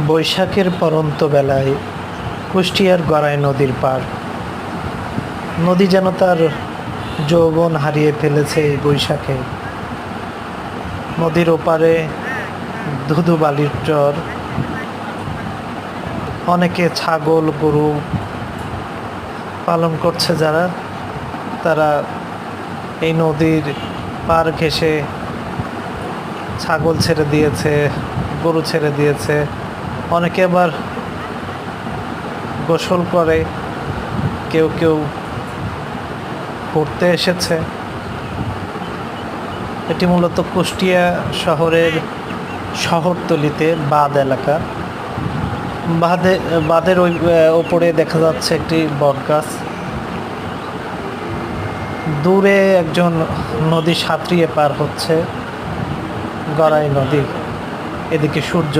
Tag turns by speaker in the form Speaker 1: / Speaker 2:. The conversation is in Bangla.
Speaker 1: বৈশাখের পরন্ত বেলায় কুষ্টিয়ার গড়াই নদীর পাড়। নদী যেন তার যৌবন হারিয়ে ফেলেছে এই বৈশাখে। নদীর ওপারে ধুধু বালির চর। অনেকে ছাগল গরু পালন করছে যারা, তারা এই নদীর পার ঘেঁষে ছাগল ছেড়ে দিয়েছে, গরু ছেড়ে দিয়েছে। অনেকে আবার গোসল করে, কেউ কেউ ঘুরতে এসেছে। এটি মূলত কুষ্টিয়া শহরের শহরতলিতে বাঁধ এলাকা। বাঁধের ওপরে দেখা যাচ্ছে একটি বটগাছ। দূরে একজন নদী সাঁতরিয়ে পার হচ্ছে, গড়াই নদী। এদিকে সূর্য